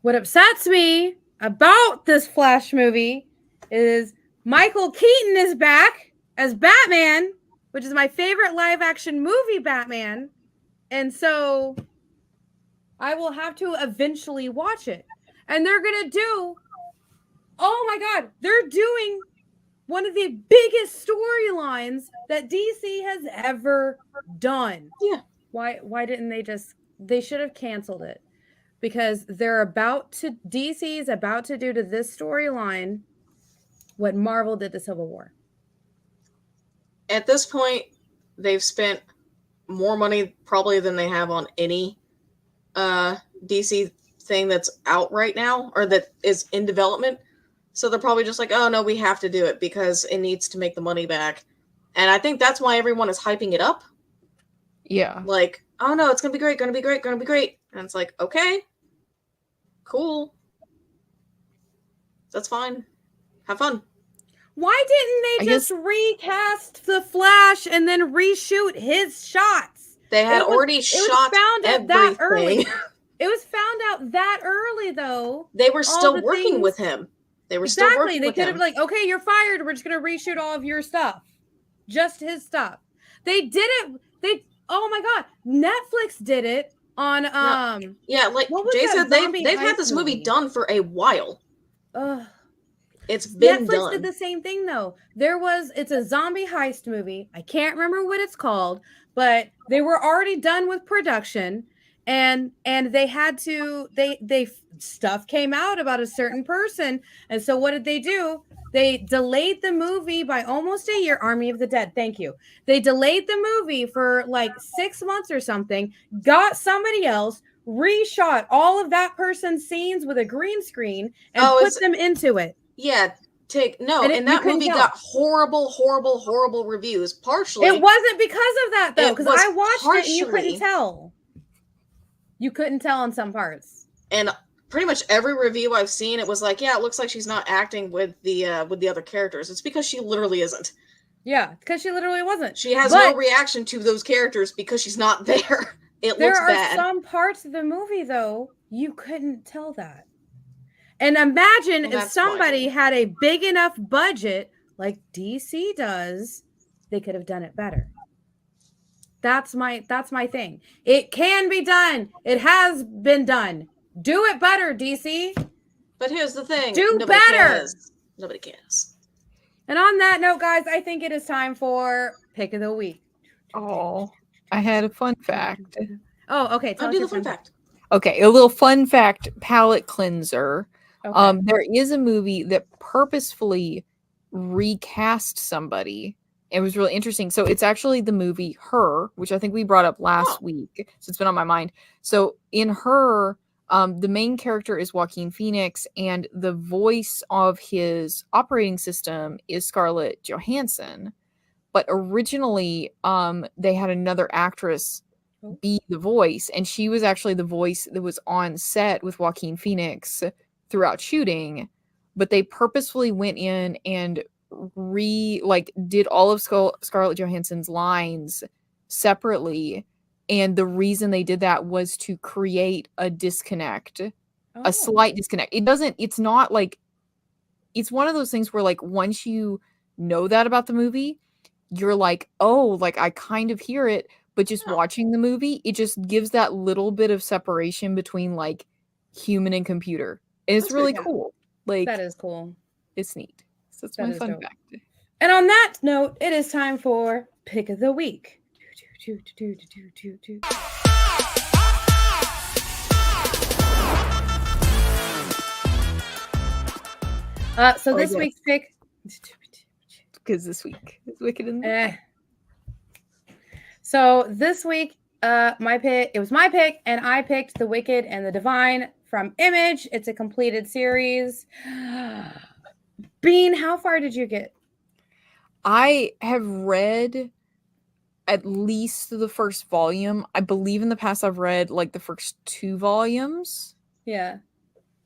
what upsets me about this Flash movie is Michael Keaton is back as Batman, which is my favorite live action movie Batman. And so I will have to eventually watch it. And they're going to do, oh my God, they're doing one of the biggest storylines that DC has ever done. Yeah. Why didn't they should have canceled it, because DC is about to do to this storyline what Marvel did to Civil War. At this point, they've spent more money probably than they have on any DC thing that's out right now or that is in development. So they're probably just like, oh no, we have to do it because it needs to make the money back. And I think that's why everyone is hyping it up. Yeah. Like, oh no, it's going to be great, going to be great, going to be great. And it's like, okay, cool. That's fine. Have fun. Why didn't they just recast the Flash and then reshoot his shots? They had already shot everything. That early. It was found out that early, though. They were still working with him. They were still working with him. They could have been like, okay, you're fired. We're just going to reshoot all of your stuff. Just his stuff. They did it. Oh my God. Netflix did it on, yeah, like Jay said, they've had this movie done for a while. It's been Netflix done. did the same thing though. It's a zombie heist movie. I can't remember what it's called, but they were already done with production, and they had to stuff came out about a certain person, and so what did they do? They delayed the movie by almost a year. Army of the Dead. Thank you. They delayed the movie for like 6 months or something, got somebody else, reshot all of that person's scenes with a green screen and put them into it. Yeah. And that movie got horrible reviews. Partially. It wasn't because of that, though, because I watched it and you couldn't tell. You couldn't tell on some parts. And pretty much every review I've seen, it was like, yeah, it looks like she's not acting with the other characters. It's because she literally isn't. Yeah, because she literally wasn't. She has no reaction to those characters because she's not there. It looks bad. There are some parts of the movie, though, you couldn't tell that. And imagine if somebody had a big enough budget like DC does, they could have done it better. That's my thing. It can be done. It has been done. Do it better, DC. But here's the thing. Nobody better. Nobody cares. And on that note, guys, I think it is time for Pick of the Week. Oh, I had a fun fact. Oh, okay. I'll do the fun fact. Okay, a little fun fact palate cleanser. Okay. There is a movie that purposefully recast somebody. It was really interesting. So it's actually the movie Her, which I think we brought up last week. So it's been on my mind. So in Her, the main character is Joaquin Phoenix, and the voice of his operating system is Scarlett Johansson. But originally, they had another actress be the voice, and she was actually the voice that was on set with Joaquin Phoenix throughout shooting. But they purposefully went in and did all of Scarlett Johansson's lines separately, and the reason they did that was to create a disconnect, a slight disconnect. It's not like, it's one of those things where like once you know that about the movie, you're like, oh, like I kind of hear it, but just watching the movie, it just gives that little bit of separation between like human and computer. And it's really cool. Like, that is cool. It's neat. So it's my fun fact. And on that note, it is time for Pick of the Week. So this week's pick, because this week is Wicked in the So this week, it was my pick, and I picked The Wicked and the Divine from Image. It's a completed series. Bean, how far did you get? I have read at least the first volume. I believe in the past I've read like the first 2 volumes. Yeah.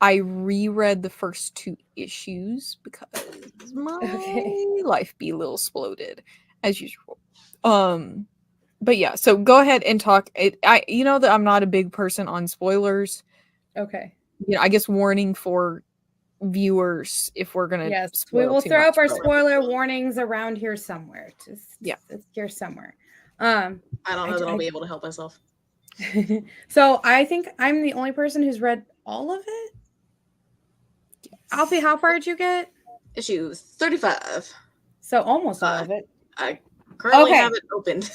I reread the first 2 issues because my life be a little exploded as usual. But yeah, so go ahead and talk. You know that I'm not a big person on spoilers. Okay. I guess warning for viewers if we're gonna. Yes, we will throw up our spoiler warnings around here somewhere. It's here somewhere. I don't know that I'll be able to help myself. So I think I'm the only person who's read all of it. Yes. Alfie, how far did you get? Issue 35. So almost all of it. I currently have it opened.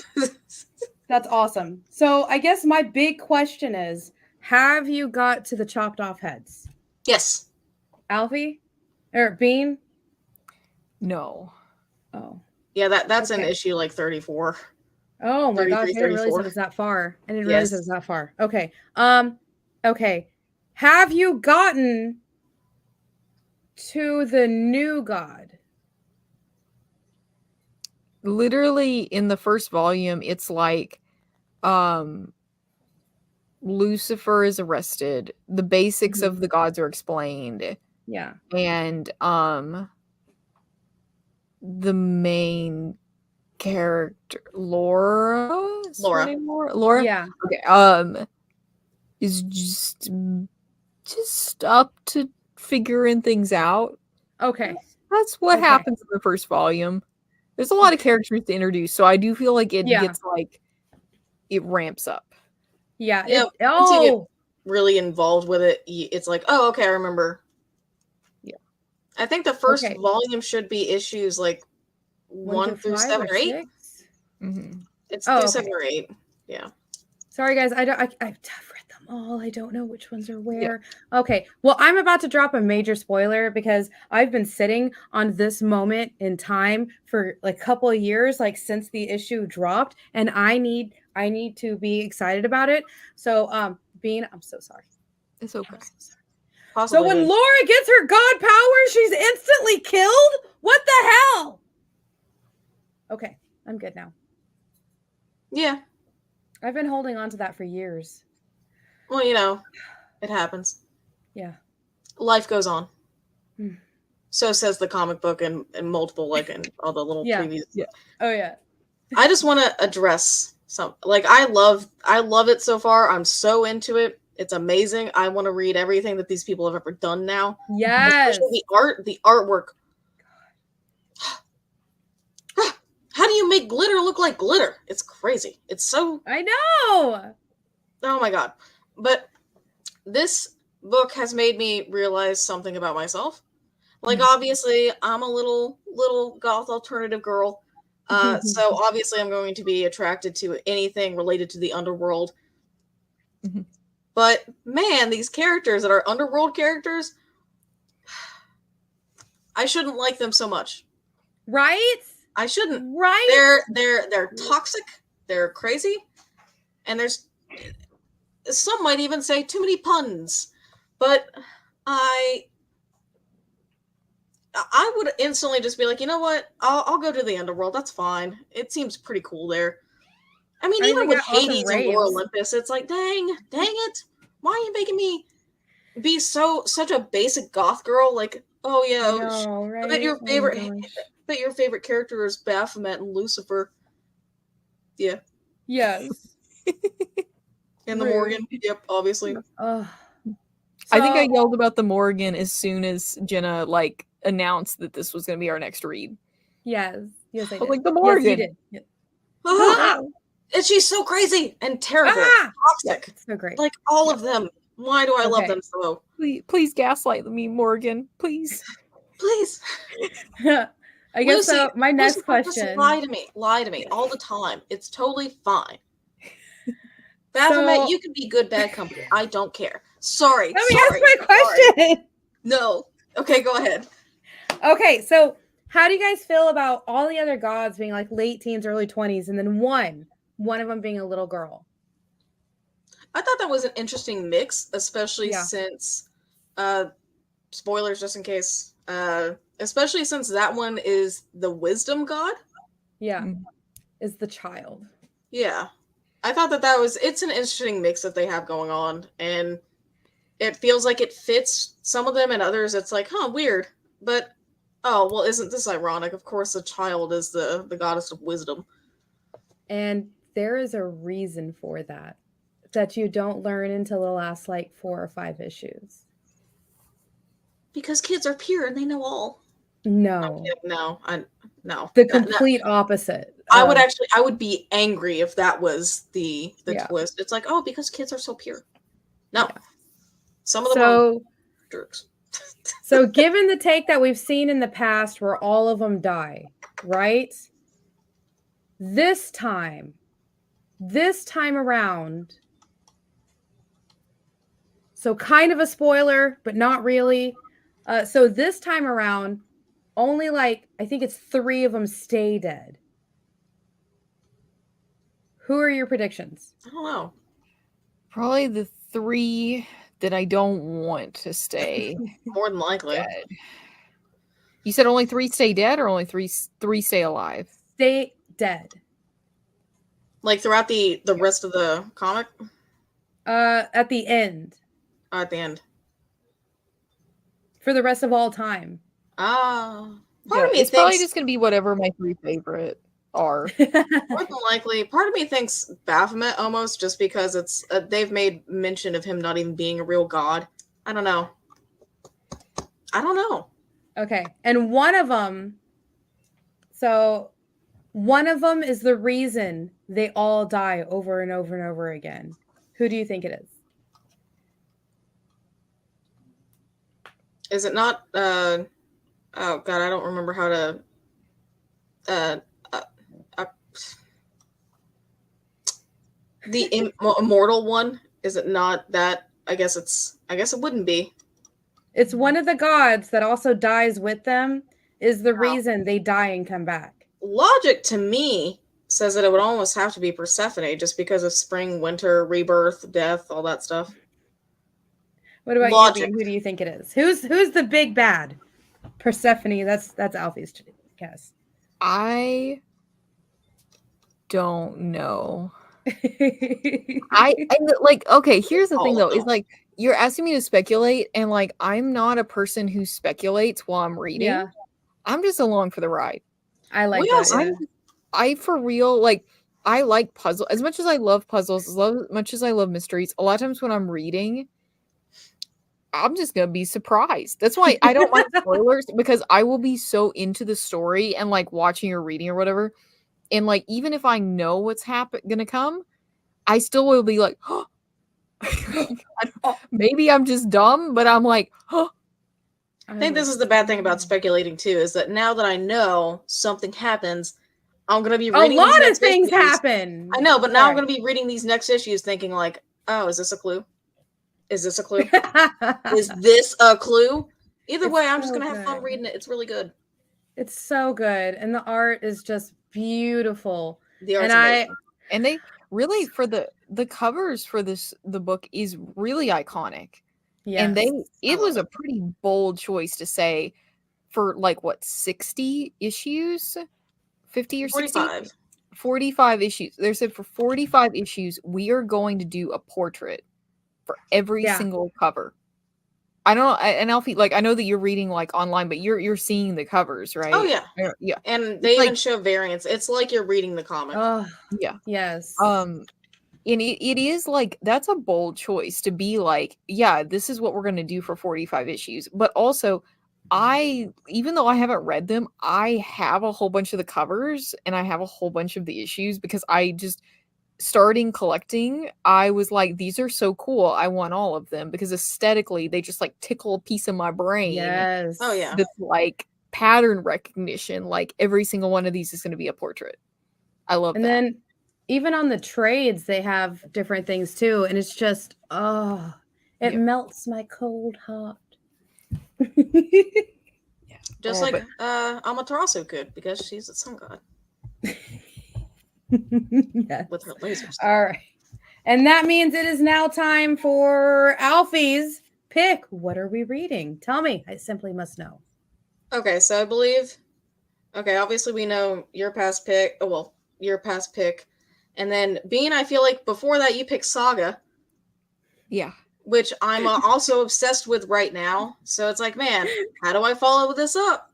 That's awesome. So I guess my big question is, have you got to the chopped off heads? Yes. Alfie? Or Bean? No. Oh. Yeah, that's an issue like 34. Oh my gosh, I didn't realize it was that far. Okay. Okay. Have you gotten to the new god? Literally in the first volume, it's like Lucifer is arrested. The basics of the gods are explained. Yeah. And the main character, Laura? Yeah. Okay. Is just up to figuring things out. Okay. That's what happens in the first volume. There's a lot of characters to introduce, so I do feel like it gets like it ramps up. Yeah. Once you get really involved with it, it's like, oh, okay, I remember. Yeah. I think the first volume should be issues like 1 through 7 or 8. Mm-hmm. It's through 7 or 8. Yeah. Sorry, guys. I've read them them all. I don't know which ones are where. Yeah. Okay. Well, I'm about to drop a major spoiler because I've been sitting on this moment in time for like a couple of years, like since the issue dropped, and I need to be excited about it. So, Bean, I'm so sorry. It's okay. So, Possibly. So when Laura gets her god power, she's instantly killed? What the hell? Okay, I'm good now. Yeah. I've been holding on to that for years. Well, you know, it happens. Yeah. Life goes on. So says the comic book and multiple, like, and all the little previews. Yeah. Oh, yeah. I just want to address some, like, I love it so far. I'm so into it. It's amazing. I want to read everything that these people have ever done now. Yes. Especially the artwork. How do you make glitter look like glitter? It's crazy. It's so... I know! Oh my god. But this book has made me realize something about myself. Like, obviously, I'm a little goth alternative girl. So obviously I'm going to be attracted to anything related to the underworld. But man, these characters that are underworld characters, I shouldn't like them so much. Right? I shouldn't. Right? They're toxic. They're crazy. And there's, some might even say, too many puns. But I would instantly just be like, you know what? I'll go to the underworld. That's fine. It seems pretty cool there. I mean, even with Hades and Lore Olympus, it's like, dang it. Why are you making me be such a basic goth girl? Like, oh yeah, know, right? I bet your favorite character is Baphomet and Lucifer. Yeah. Yes. And the Morgan. Yep, obviously. I think I yelled about the Morgan as soon as Jena like announced that this was going to be our next read. Yes, I did. Like the Morgan. Yes, you did. Yes. And she's so crazy and terrible, toxic. Yeah, so great. Like all of them. Why do I love them so? Please gaslight me, Morgan. Please. Please. I guess Lucy, so. My next question. Lie to me all the time. It's totally fine. Baphomet, you can be good bad company. I don't care. Sorry. Let me ask my question. No. Okay, go ahead. Okay, so how do you guys feel about all the other gods being like late teens, early 20s, and then one of them being a little girl? I thought that was an interesting mix, especially since, spoilers just in case, especially since that one is the wisdom god. Yeah, is the child. Yeah. I thought it's an interesting mix that they have going on, and it feels like it fits some of them, and others it's like, weird. But, oh, well, isn't this ironic? Of course, the child is the goddess of wisdom. And there is a reason for that you don't learn until the last, 4 or 5 issues. Because kids are pure and they know all. No. No. The complete opposite. I would be angry if that was the twist. It's like, because kids are so pure. No. Yeah. Some of them are jerks. So given the take that we've seen in the past where all of them die, right? This time around, so kind of a spoiler, but not really. So this time around, only I think it's 3 of them stay dead. Who are your predictions? I don't know. Probably the 3 that I don't want to stay. More than likely. Dead. You said only 3 stay dead, or only 3 stay alive? Stay dead. Like throughout the rest of the comic? At the end. At the end. For the rest of all time. Part of me it's probably just going to be whatever my 3 favorite are. More than likely. Part of me thinks Baphomet almost, just because it's they've made mention of him not even being a real god. I don't know. Okay. And one of them is the reason they all die over and over and over again. Who do you think it is? Is it not oh god, I don't remember how to the immortal one Is it not that? I guess it wouldn't be. It's one of the gods that also dies with them is the reason they die and come back. Logic to me says that it would almost have to be Persephone just because of spring, winter, rebirth, death, all that stuff. What about you? Who do you think it is? Who's the big bad? Persephone. That's Alfie's guess. I don't know. Okay, here's the thing though, is like you're asking me to speculate, and like I'm not a person who speculates while I'm reading. Yeah. I'm just along for the ride. I like that. I for real, like I like puzzles as much as I love puzzles, as much as I love mysteries. A lot of times when I'm reading, I'm just gonna be surprised. That's why I don't like spoilers, because I will be so into the story and like watching or reading or whatever. And like even if I know what's gonna come, I still will be like, oh. Maybe I'm just dumb, but I'm like, oh. I think this is the bad thing about speculating too, is that now that I know something happens, I'm gonna be reading a lot of things happen. I know, but now I'm gonna be reading these next issues thinking like, oh, is this a clue? Is this a clue? Is this a clue? Either way, I'm just gonna have fun reading it. It's really good. It's so good, and the art is just beautiful. The art's amazing. And they really, for the covers for the book is really iconic. Yeah, and it was a pretty bold choice to say for like what 60 issues, 50 or 45. 60? 45 issues. They said for 45 issues, we are going to do a portrait for every single cover. I don't know, and Alfie, like I know that you're reading like online, but you're seeing the covers, right? Oh yeah, yeah. And they even show variants. It's like you're reading the comic. Oh yeah, yes. And it is like that's a bold choice to be like, yeah, this is what we're going to do for 45 issues. But also, even though I haven't read them, I have a whole bunch of the covers and I have a whole bunch of the issues because I just starting collecting, I was like, these are so cool. I want all of them because aesthetically they just like tickle a piece of my brain. Yes. Oh yeah. This like pattern recognition, like every single one of these is going to be a portrait. I love that. And then even on the trades, they have different things too. And it's just, it melts my cold heart. Just like Amaterasu could, because she's a sun god. Yes. With her lasers. All right. And that means it is now time for Alfie's pick. What are we reading? Tell me. I simply must know. Okay, so I believe... Okay, obviously we know your past pick. Oh, well, your past pick. And then, Bean, I feel like before that you picked Saga. Yeah. Which I'm also obsessed with right now. So it's like, man, how do I follow this up?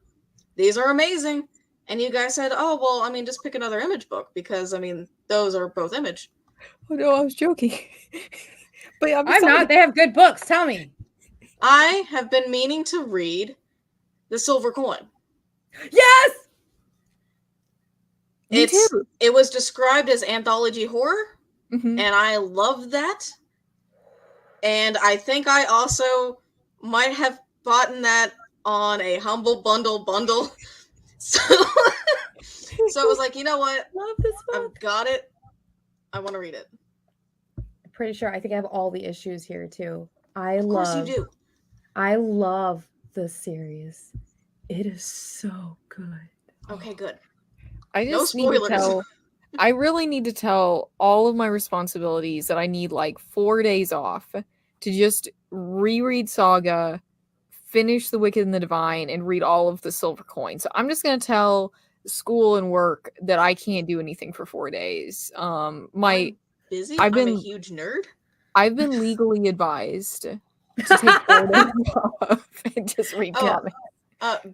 These are amazing. And you guys said, oh, well, I mean, just pick another Image book because, I mean, those are both Image. Oh, no, I was joking. But I'm not. They have good books. Tell me. I have been meaning to read The Silver Coin. Yes! Me too. It was described as anthology horror, and I love that. And I think I also might have bought that on a Humble Bundle. So I was like, you know what? Love this book. I've got it. I want to read it. I'm pretty sure. I think I have all the issues here too. Of course you do. I love this series. It is so good. Okay, good. I just need to tell. I really need to tell all of my responsibilities that I need like 4 days off to just reread Saga, finish The Wicked and the Divine, and read all of The Silver Coin. So I'm just going to tell school and work that I can't do anything for 4 days. I'm busy? I'm a huge nerd? I've been legally advised to take 4 days off and just read comics.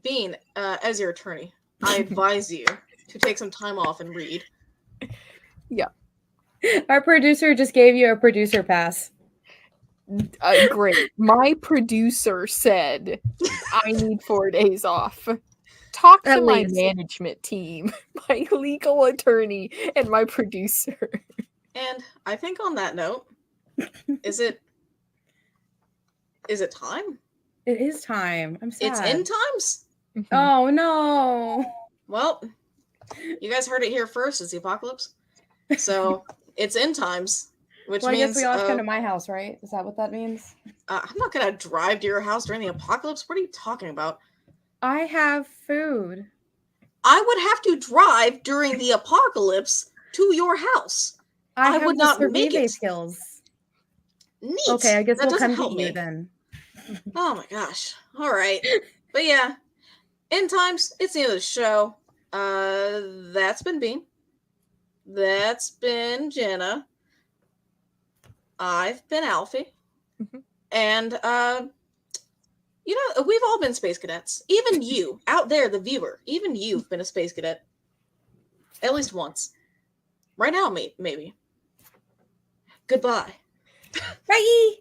Bean, as your attorney, I advise you to take some time off and read. Yeah. Our producer just gave you a producer pass. Great. My producer said I need 4 days off. Talk to my management team, my legal attorney, and my producer. And I think on that note, is it time? It is time. I'm sad. It's end times? Oh no. Well, you guys heard it here first. It's the apocalypse. So it's end times. Which well, means, I guess we all have to come to my house, right? Is that what that means? I'm not gonna drive to your house during the apocalypse. What are you talking about? I have food. I would have to drive during the apocalypse to your house. I would not make it. Skills. Neat. Okay, I guess that we'll come help get me. you then. Oh my gosh. All right. But yeah, end times, it's the end of the show. That's been Bean. That's been Jena. I've been Alfie. Mm-hmm. And, we've all been Space Cadets. Even you, out there, the viewer, even you've been a Space Cadet. At least once. Right now, maybe. Goodbye. Bye!